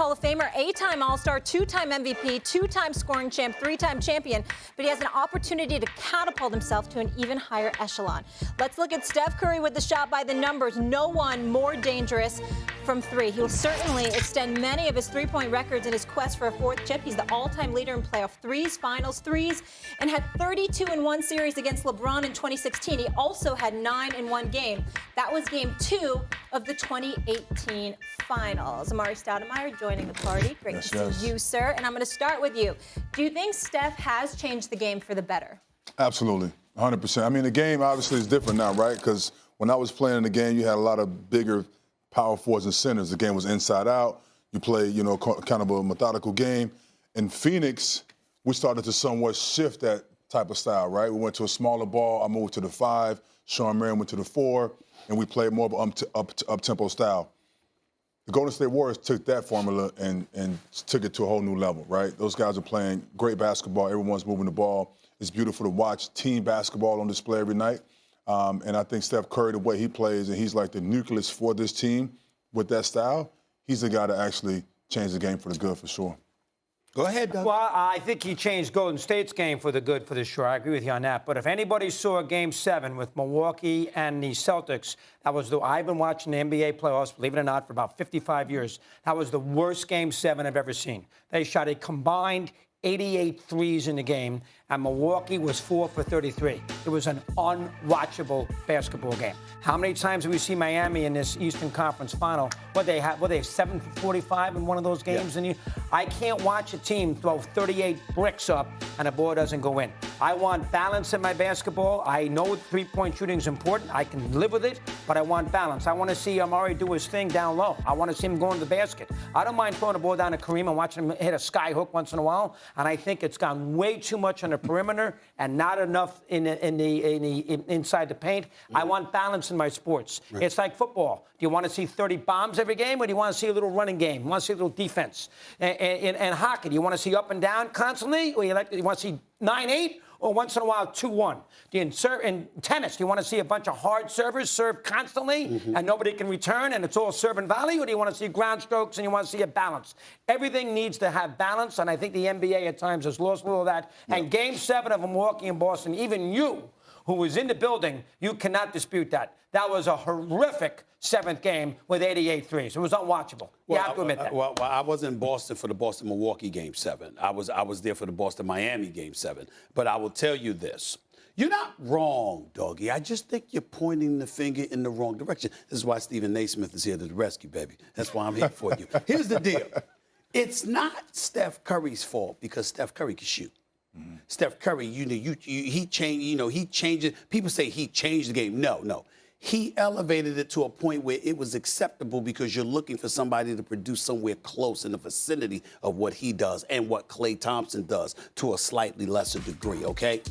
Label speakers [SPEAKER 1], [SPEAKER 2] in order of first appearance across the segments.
[SPEAKER 1] Hall of Famer, 8-time All-Star, 2-time MVP, 2-time scoring champ, 3-time champion, but he has an opportunity to catapult himself to an even higher echelon. Let's look at Steph Curry with the shot by the numbers. No one more dangerous from three. He will certainly extend many of his three-point records in his quest for a fourth chip. He's the all-time leader in playoff threes, finals threes, and had 32 in one series against LeBron in 2016. He also had 9 in one game. That was game 2 of the 2018 finals. Amari Stoudemire joining the party. Great to see you, sir. And I'm going to start with you. Do you think Steph has changed the game for the better?
[SPEAKER 2] Absolutely, 100%. I mean, the game obviously is different now, right? Because when I was playing the game, you had a lot of bigger power forwards and centers. The game was inside out. You play, kind of a methodical game. In Phoenix, we started to somewhat shift that type of style, right? We went to a smaller ball. I moved to the 5. Shawn Marion went to the 4, and we played more of an up-tempo style. The Golden State Warriors took that formula and took it to a whole new level, right? Those guys are playing great basketball. Everyone's moving the ball. It's beautiful to watch team basketball on display every night. And I think Steph Curry, the way he plays, and he's like the nucleus for this team with that style, he's the guy to actually change the game for the good for sure.
[SPEAKER 3] Go ahead, Doug.
[SPEAKER 4] Well, I think he changed Golden State's game for the good, for the sure. I agree with you on that. But if anybody saw Game 7 with Milwaukee and the Celtics, I've been watching the NBA playoffs, believe it or not, for about 55 years. That was the worst Game 7 I've ever seen. They shot a combined 88 threes in the game, and Milwaukee was 4 for 33. It was an unwatchable basketball game. How many times have we seen Miami in this Eastern Conference final? Were they 7 for 45 in one of those games?
[SPEAKER 3] Yeah.
[SPEAKER 4] And I can't watch a team throw 38 bricks up and a ball doesn't go in. I want balance in my basketball. I know three-point shooting is important. I can live with it, but I want balance. I want to see Amari do his thing down low. I want to see him go into the basket. I don't mind throwing the ball down to Kareem and watching him hit a sky hook once in a while. And I think it's gone way too much on the perimeter and not enough inside the paint. I want balance in my sports. Right. It's like football. Do you want to see 30 bombs every game, or do you want to see a little running game? You want to see a little defense? And hockey, do you want to see up and down constantly, or you want to see 9-8? Or once in a while, 2-1. In tennis, do you want to see a bunch of hard servers serve constantly and nobody can return and it's all serve and volley? Or do you want to see ground strokes and you want to see a balance? Everything needs to have balance, and I think the NBA at times has lost a little of that. Yep. And Game 7 of Milwaukee and Boston, even you, who was in the building, you cannot dispute that. That was a horrific 7th game with 88 threes. It was unwatchable. You have to admit that.
[SPEAKER 3] Well, I was in Boston for the Boston-Milwaukee Game 7. I was there for the Boston-Miami Game 7. But I will tell you this. You're not wrong, Doggy. I just think you're pointing the finger in the wrong direction. This is why Stephen Naismith is here to the rescue, baby. That's why I'm here for you. Here's the deal. It's not Steph Curry's fault because Steph Curry can shoot. Mm-hmm. Steph Curry, he changed, he changed it. People say he changed the game. No. He elevated it to a point where it was acceptable because you're looking for somebody to produce somewhere close in the vicinity of what he does and what Klay Thompson does to a slightly lesser degree, okay?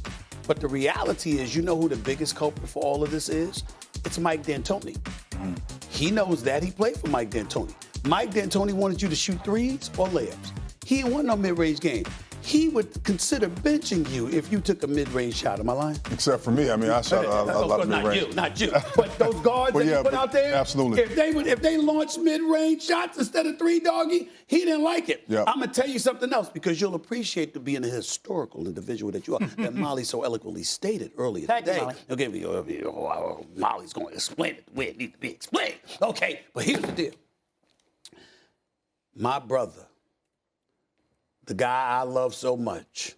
[SPEAKER 3] But the reality is, you know who the biggest culprit for all of this is? It's Mike D'Antoni. Mm. He knows that. He played for Mike D'Antoni. Mike D'Antoni wanted you to shoot threes or layups. He didn't want no mid-range game. He would consider benching you if you took a mid-range shot. Am I lying?
[SPEAKER 2] Except for me. I mean, I shot a lot of mid-range.
[SPEAKER 3] Not you. But those guards that you put out there,
[SPEAKER 2] absolutely.
[SPEAKER 3] If they launched mid-range shots instead of 3, Doggy, he didn't like it. Yep. I'm going to tell you something else because you'll appreciate to being a historical individual that you are, that Molly so eloquently stated earlier today.
[SPEAKER 4] Thank you, Molly.
[SPEAKER 3] Okay, Molly's going to explain it the way it needs to be explained. Okay, but here's the deal. My brother, the guy I love so much,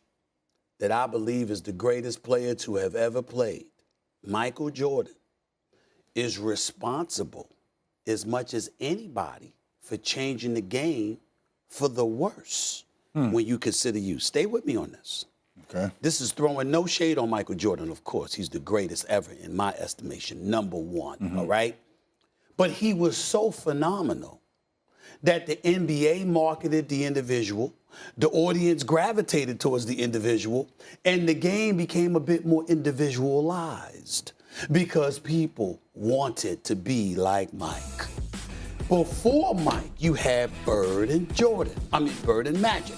[SPEAKER 3] that I believe is the greatest player to have ever played, Michael Jordan, is responsible as much as anybody for changing the game for the worse when you consider you. Stay with me on this.
[SPEAKER 2] Okay.
[SPEAKER 3] This is throwing no shade on Michael Jordan, of course. He's the greatest ever in my estimation, number one, all right? But he was so phenomenal that the NBA marketed the individual, the audience gravitated towards the individual, and the game became a bit more individualized because people wanted to be like Mike. Before Mike, you had Bird and Jordan. Bird and Magic.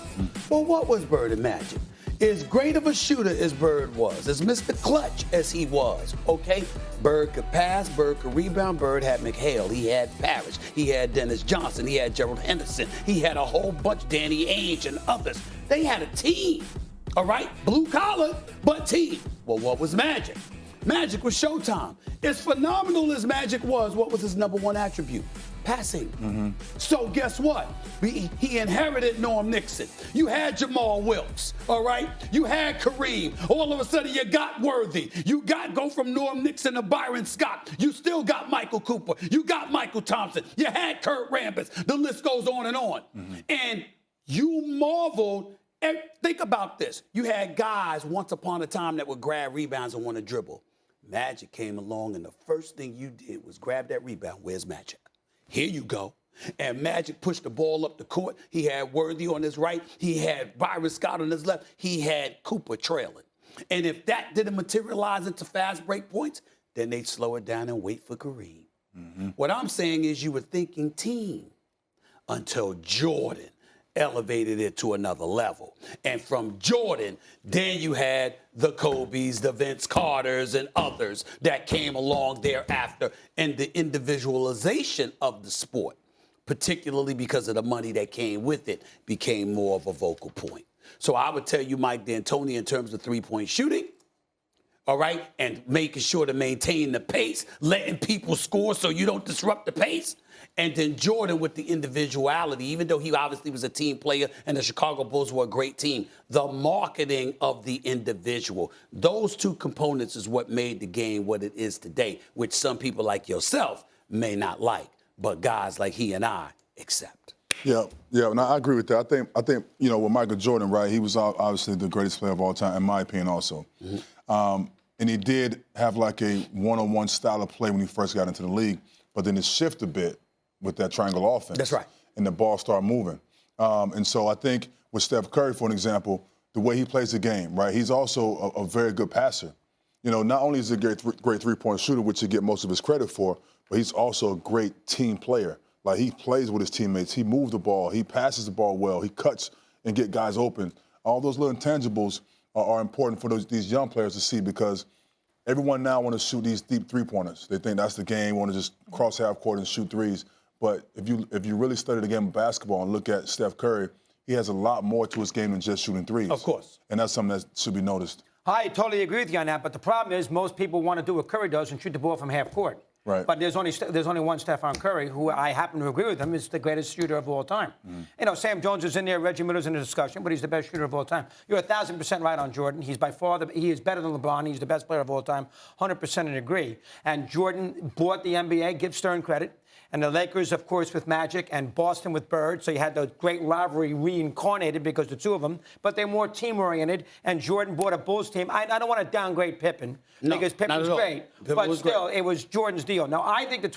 [SPEAKER 3] Well, what was Bird and Magic? As great of a shooter as Bird was, as Mr. Clutch as he was, okay? Bird could pass, Bird could rebound, Bird had McHale, he had Parrish, he had Dennis Johnson, he had Gerald Henderson, he had a whole bunch, Danny Ainge and others. They had a team, all right? Blue collar, but team. Well, what was Magic? Magic was Showtime. As phenomenal as Magic was, what was his number one attribute? Passing. So guess what? He inherited Norm Nixon. You had Jamal Wilkes, all right? You had Kareem. All of a sudden, you got Worthy. You got go from Norm Nixon to Byron Scott. You still got Michael Cooper. You got Michael Thompson. You had Kurt Rambis. The list goes on and on. And you marveled. And think about this. You had guys once upon a time that would grab rebounds and want to dribble. Magic came along, and the first thing you did was grab that rebound. Where's Magic? Here you go. And Magic pushed the ball up the court. He had Worthy on his right. He had Byron Scott on his left. He had Cooper trailing. And if that didn't materialize into fast break points, then they'd slow it down and wait for Kareem. What I'm saying is you were thinking team until Jordan elevated it to another level. And from Jordan, then you had the Kobes, the Vince Carters, and others that came along thereafter, and the individualization of the sport, particularly because of the money that came with it, became more of a vocal point. So I would tell you, Mike D'Antoni, in terms of three-point shooting, all right, and making sure to maintain the pace, letting people score so you don't disrupt the pace. And then Jordan with the individuality, even though he obviously was a team player and the Chicago Bulls were a great team, the marketing of the individual, those two components is what made the game what it is today, which some people like yourself may not like, but guys like he and I accept.
[SPEAKER 2] Yeah, and I agree with that. I think you know, with Michael Jordan, right, he was obviously the greatest player of all time, in my opinion also. And he did have like a one-on-one style of play when he first got into the league, but then it shifted a bit with that triangle offense.
[SPEAKER 3] That's right.
[SPEAKER 2] And the ball started moving. And so I think with Steph Curry, for an example, the way he plays the game, right, he's also a very good passer. You know, not only is he a great three-point shooter, which he get most of his credit for, but he's also a great team player. Like, he plays with his teammates. He moves the ball. He passes the ball well. He cuts and get guys open. All those little intangibles are important for these young players to see, because everyone now want to shoot these deep three-pointers. They think that's the game, want to just cross half court and shoot threes. But if you really study the game of basketball and look at Steph Curry, he has a lot more to his game than just shooting threes.
[SPEAKER 3] Of course.
[SPEAKER 2] And that's something that should be noticed.
[SPEAKER 4] I totally agree with you on that, but the problem is most people want to do what Curry does and shoot the ball from half court.
[SPEAKER 2] Right.
[SPEAKER 4] But there's only one Stephon Curry, who I happen to agree with him, is the greatest shooter of all time. You know, Sam Jones is in there, Reggie Miller's in the discussion, but he's the best shooter of all time. You're 1,000% right on Jordan. He's by far he is better than LeBron. He's the best player of all time. 100% agree. And Jordan bought the NBA. Give Stern credit. And the Lakers, of course, with Magic, and Boston with Bird. So you had the great rivalry reincarnated because the two of them. But they're more team-oriented. And Jordan bought a Bulls team. I don't want to downgrade Pippen, because Pippen's great. But still, it was Jordan's deal. Now, I think the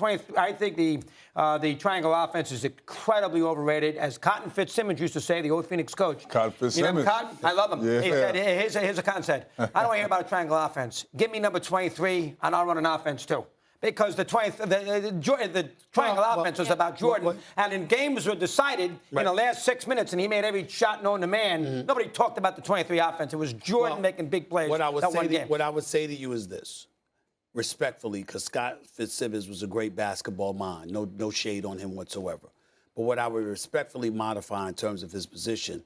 [SPEAKER 4] triangle offense is incredibly overrated. As Cotton Fitzsimmons used to say, the old Phoenix coach.
[SPEAKER 2] Cotton Fitzsimmons.
[SPEAKER 4] You know Cotton? I love him.
[SPEAKER 2] Yeah.
[SPEAKER 4] He said, here's what Cotton said. I don't want to hear about a triangle offense. Give me number 23, and I'll run an offense too. Because the triangle offense was about Jordan. And in games were decided in the last 6 minutes, and he made every shot known to man. Nobody talked about the 23 offense. It was Jordan making big plays.
[SPEAKER 3] What I would say to you is this, respectfully, because Scott Fitzsimmons was a great basketball mind. No shade on him whatsoever. But what I would respectfully modify in terms of his position,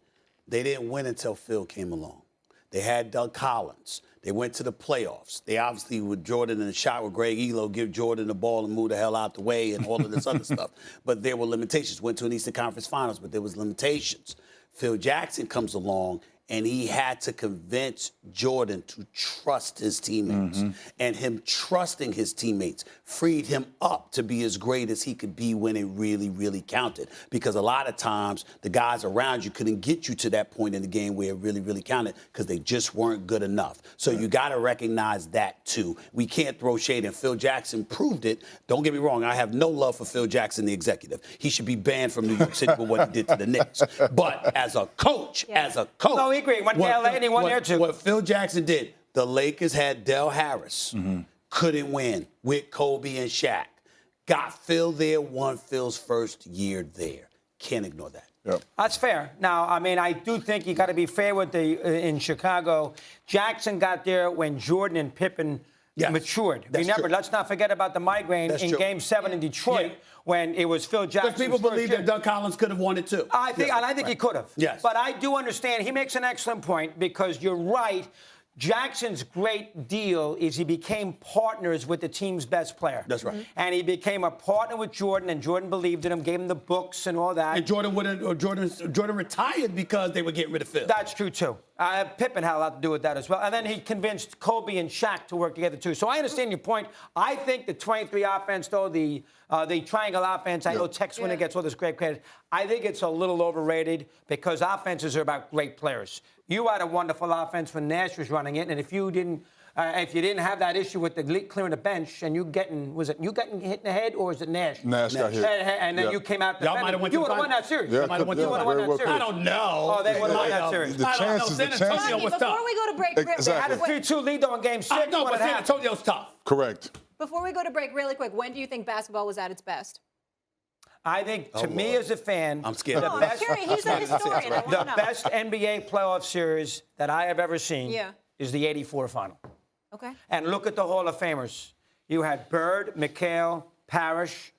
[SPEAKER 3] they didn't win until Phil came along. They had Doug Collins. They went to the playoffs. They obviously, with Jordan in the shot with Greg Elo, give Jordan the ball and move the hell out the way and all of this other stuff. But there were limitations. Went to an Eastern Conference Finals, but there was limitations. Phil Jackson comes along, and he had to convince Jordan to trust his teammates. And him trusting his teammates freed him up to be as great as he could be when it really, really counted. Because a lot of times, the guys around you couldn't get you to that point in the game where it really, really counted, because they just weren't good enough. So you got to recognize that, too. We can't throw shade, and Phil Jackson proved it. Don't get me wrong. I have no love for Phil Jackson, the executive. He should be banned from New York City for what he did to the Knicks. But as a coach,
[SPEAKER 4] No, we agree. Went to LA and he won there too.
[SPEAKER 3] What Phil Jackson did, the Lakers had Del Harris, couldn't win with Kobe and Shaq. Got Phil there, won Phil's first year there. Can't ignore that.
[SPEAKER 2] Yep.
[SPEAKER 4] That's fair. Now, I mean, I do think you got to be fair with in Chicago. Jackson got there when Jordan and Pippen matured.
[SPEAKER 3] That's
[SPEAKER 4] Remember,
[SPEAKER 3] true.
[SPEAKER 4] let's not forget about the migraine
[SPEAKER 3] That's
[SPEAKER 4] in
[SPEAKER 3] true.
[SPEAKER 4] Game 7 in Detroit when it was Phil Jackson.
[SPEAKER 3] Because people believe that Doug Collins could have won it too.
[SPEAKER 4] I think he could have.
[SPEAKER 3] Yes.
[SPEAKER 4] But I do understand. He makes an excellent point because you're right. Jackson's great deal is he became partners with the team's best player.
[SPEAKER 3] That's right.
[SPEAKER 4] And he became a partner with Jordan, and Jordan believed in him, gave him the books and all that.
[SPEAKER 3] And Jordan retired because they were getting rid of Phil.
[SPEAKER 4] That's true, too. Pippen had a lot to do with that as well. And then he convinced Kobe and Shaq to work together, too. So I understand your point. I think the 23 offense, though, the triangle offense, I know Tex Winter gets all this great credit. I think it's a little overrated because offenses are about great players. You had a wonderful offense when Nash was running it, and if you didn't have that issue with the clearing the bench and you getting hit in the head, or is it Nash?
[SPEAKER 2] Nash got hit.
[SPEAKER 4] And then you came out
[SPEAKER 3] Y'all might have went to
[SPEAKER 4] you
[SPEAKER 3] the
[SPEAKER 4] would have won
[SPEAKER 3] final.
[SPEAKER 4] that series.
[SPEAKER 2] Yeah,
[SPEAKER 4] You would have won
[SPEAKER 2] very
[SPEAKER 4] that
[SPEAKER 2] well
[SPEAKER 4] series.
[SPEAKER 3] I don't know.
[SPEAKER 4] Oh, they would have won that series.
[SPEAKER 2] The
[SPEAKER 3] I don't know.
[SPEAKER 2] chances-
[SPEAKER 3] San
[SPEAKER 2] the
[SPEAKER 3] Antonio
[SPEAKER 2] chances-
[SPEAKER 3] was
[SPEAKER 1] Before
[SPEAKER 3] tough.
[SPEAKER 1] we go to break,
[SPEAKER 2] Exactly.
[SPEAKER 4] Had a 3-2 lead though in Game 6.
[SPEAKER 3] I know,
[SPEAKER 4] what
[SPEAKER 3] but San
[SPEAKER 4] happened?
[SPEAKER 3] Antonio's tough.
[SPEAKER 2] Correct.
[SPEAKER 1] before we go to break, really quick, when do you think basketball was at its best?
[SPEAKER 4] I think, to me
[SPEAKER 3] Lord.
[SPEAKER 4] as a fan,
[SPEAKER 3] I'm scared.
[SPEAKER 1] No, I'm curious. He's a historian. I
[SPEAKER 4] the
[SPEAKER 1] want to know.
[SPEAKER 4] best NBA playoff series that I have ever seen is the '84 final.
[SPEAKER 1] Okay.
[SPEAKER 4] And look at the Hall of Famers. You had Bird, McHale, Parrish.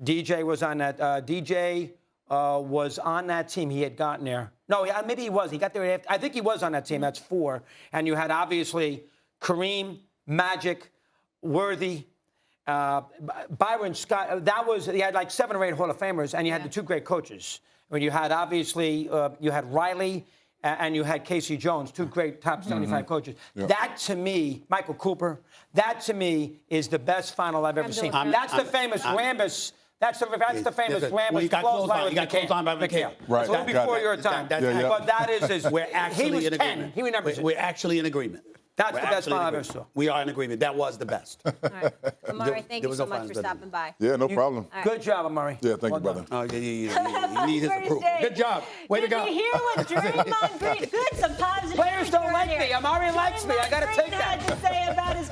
[SPEAKER 4] DJ was on that. DJ was on that team. He had gotten there. No, maybe he was. He got there after. I think he was on that team. That's 4. And you had obviously Kareem, Magic, Worthy, Byron Scott. He had like 7 or 8 Hall of Famers, and you had the 2 great coaches. When you had obviously you had Riley and you had Casey Jones, 2 great top 75 coaches.
[SPEAKER 2] Yep.
[SPEAKER 4] That to me, Michael Cooper. That to me is the best final I've ever seen. That's the famous Rambus. That's the famous Rambus.
[SPEAKER 3] Well, you got clothesline. You got clothesline by McHale.
[SPEAKER 2] Right.
[SPEAKER 4] It's a little before your time. But that is
[SPEAKER 3] We're actually
[SPEAKER 4] he was
[SPEAKER 3] in
[SPEAKER 4] 10.
[SPEAKER 3] agreement.
[SPEAKER 4] He remembers it.
[SPEAKER 3] We're actually in agreement.
[SPEAKER 4] That's
[SPEAKER 3] We're
[SPEAKER 4] the best
[SPEAKER 3] actually in
[SPEAKER 4] final I've ever
[SPEAKER 3] agreement.
[SPEAKER 4] saw.
[SPEAKER 3] We are in agreement. That was the best.
[SPEAKER 1] All right. Amari, thank
[SPEAKER 3] there
[SPEAKER 1] you
[SPEAKER 3] was
[SPEAKER 1] so
[SPEAKER 3] no
[SPEAKER 1] much
[SPEAKER 3] finals
[SPEAKER 1] for
[SPEAKER 3] better.
[SPEAKER 1] stopping by.
[SPEAKER 2] Yeah, no problem.
[SPEAKER 4] Good job, Amari.
[SPEAKER 2] Yeah, thank you,
[SPEAKER 4] Well
[SPEAKER 2] brother.
[SPEAKER 4] done.
[SPEAKER 3] Oh, yeah. You need his
[SPEAKER 1] Happy
[SPEAKER 3] approval.
[SPEAKER 1] birthday.
[SPEAKER 3] Good job. Way to go.
[SPEAKER 1] Did you hear what Draymond Green? Good, some positive.
[SPEAKER 4] Players don't
[SPEAKER 1] energy
[SPEAKER 4] like
[SPEAKER 1] right
[SPEAKER 4] me.
[SPEAKER 1] here.
[SPEAKER 4] Amari likes me. I got to
[SPEAKER 1] Draymond
[SPEAKER 4] take
[SPEAKER 1] Green
[SPEAKER 4] that.
[SPEAKER 1] had to say about his